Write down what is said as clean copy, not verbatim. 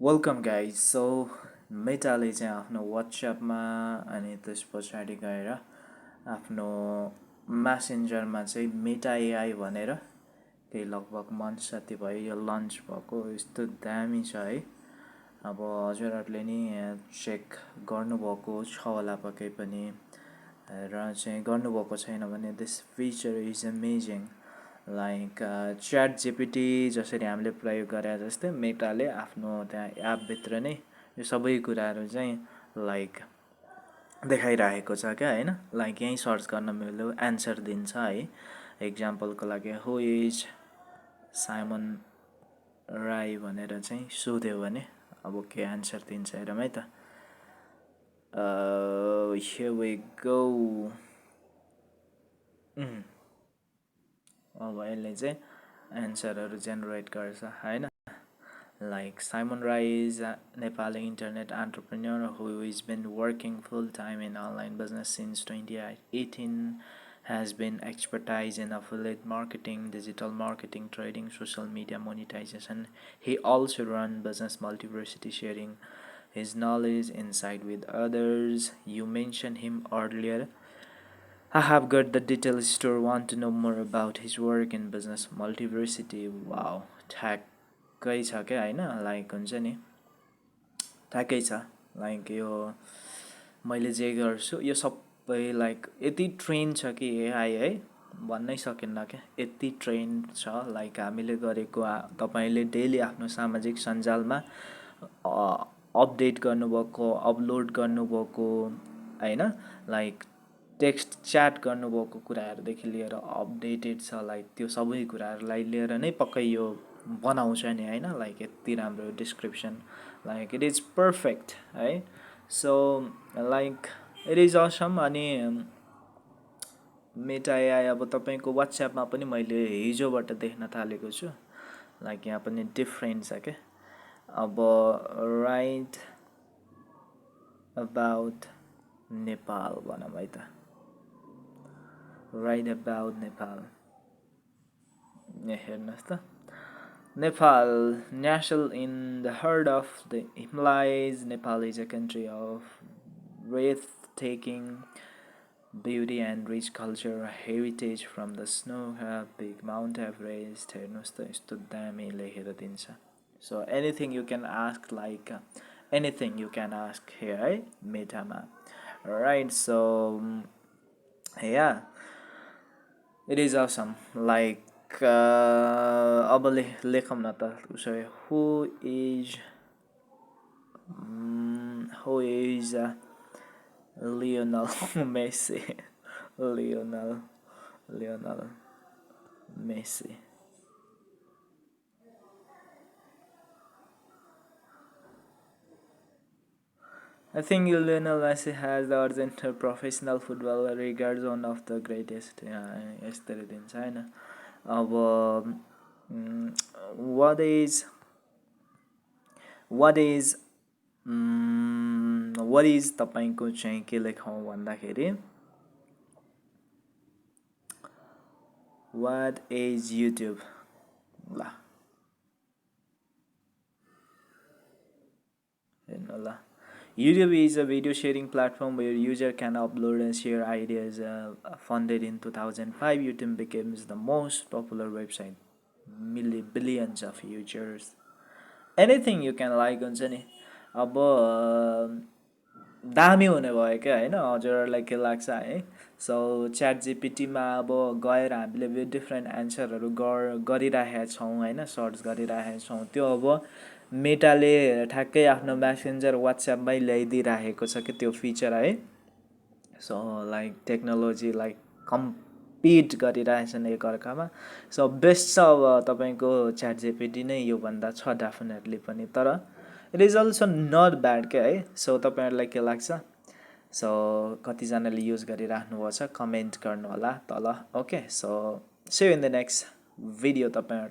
Welcome guys so मेटाले चाहिँ आफ्नो वाट्सएपमा अनि त्यस पछाडि गएर आफ्नो म्यासेन्जरमा चाहिँ मेटा एआई भनेर केही लगभग मन्थ जति भयो यो लन्च भएको यस्तो दामी छ है। अब हजुरहरूले नि चेक गर्नुभएको छ होला पक्कै पनि र चाहिँ गर्नुभएको छैन भने this feature is amazing. Like chat GPT जसरी हामीले प्रयोग गरे जस्तै मेटाले आफ्नो त्यहाँ एपभित्र नै यो सबै कुराहरू चाहिँ लाइक देखाइरहेको छ क्या होइन। लाइक यहीँ सर्च गर्न मिल्यो एन्सर दिन्छ है। एक्जाम्पलको लागि हु इज साइमन राई भनेर चाहिँ सोध्यो भने अब के एन्सर दिन्छ हेरौँ है त। here we go। अब यसले चाहिँ एन्सरहरू जेनेरेट गर्छ होइन। Like Simon Rai is a Nepali internet entrepreneur who has been working full time in online business since 2018, has been expertise in affiliate marketing, digital marketing, trading, social media monetization. He also run business multiversity, sharing his knowledge insight with others. You mentioned him earlier. I have got the details store. Want to know more about his work in business multiversity? Wow, ठ्याक्कै छ क्या होइन। Like हुन्छ नि ठ्याक्कै छ। Like यो मैले जे गर्छु यो सबै लाइक यति ट्रेन छ कि एआई है भन्नै सकिन्न क्या, यति ट्रेन छ। लाइक हामीले गरेको तपाईँले डेली आफ्नो सामाजिक सञ्जालमा अपडेट गर्नुभएको, अपलोड गर्नुभएको होइन, लाइक टेक्स्ट च्याट गर्नुभएको कुराहरूदेखि लिएर अपडेटेड छ। लाइक त्यो सबै कुराहरूलाई लिएर नै पक्कै यो बनाउँछ नि होइन। लाइक यति राम्रो description, like it is perfect है। So like it is awesome. अनि मेटा एआई अब तपाईँको वाट्सएपमा पनि मैले हिजोबाट देख्न थालेको छु। लाइक यहाँ पनि डिफ्रेन्ट छ क्या। अब राइट अबाउट नेपाल भनौँ है त। राइट अबाउट नेपाल हेर्नुहोस् त। Nepal, natural in the heart of the Himalayas, Nepal is a country of breathtaking beauty and rich cultural heritage from the snow-capped Mount Everest. हेर्नुहोस् त यस्तो दामी लेखेर दिन्छ। So anything you can ask, like anything you can ask here है मेटामा। Right, so yeah, it is awesome. Like अब लेखौँ न त उसो who is Lionel Messi. Lionel Messi. I think Lionel Messi has the Argentine professional footballer regards one of the greatest. यस्तरी दिन्छ होइन। अब what is तपाईँको चाहिँ के लेखौँ भन्दाखेरि what is YouTube ल हेर्नु ल। YouTube is a video sharing platform where user can upload and share ideas. Founded in 2005, YouTube becomes the most popular website. Billions of users. Anything you can like हुन्छ नि। अब दामी हुने भयो क्या होइन। हजुरहरूलाई के लाग्छ है। सो च्याट जिपिटीमा अब गएर हामीले डिफ्रेन्ट एन्सरहरू गरिरहेका छौँ होइन, सर्च गरिरहेका छौँ। त्यो अब मेटाले ठ्याक्कै आफ्नो म्यासेन्जर वाट्सएपमै ल्याइदिइरहेको छ कि त्यो फिचर है। So like technology like compete गरिरहेछन् एकअर्कामा। सो बेस्ट छ अब तपाईँको च्याट जिपिटी नै योभन्दा छ डेफिनेटली पनि, तर it is also not bad क्या है। सो तपाईँहरूलाई के लाग्छ? सो कतिजनाले युज गरिराख्नु भएको छ कमेन्ट गर्नु होला तल। Okay, so see you in the next video तपाईँहरूलाई।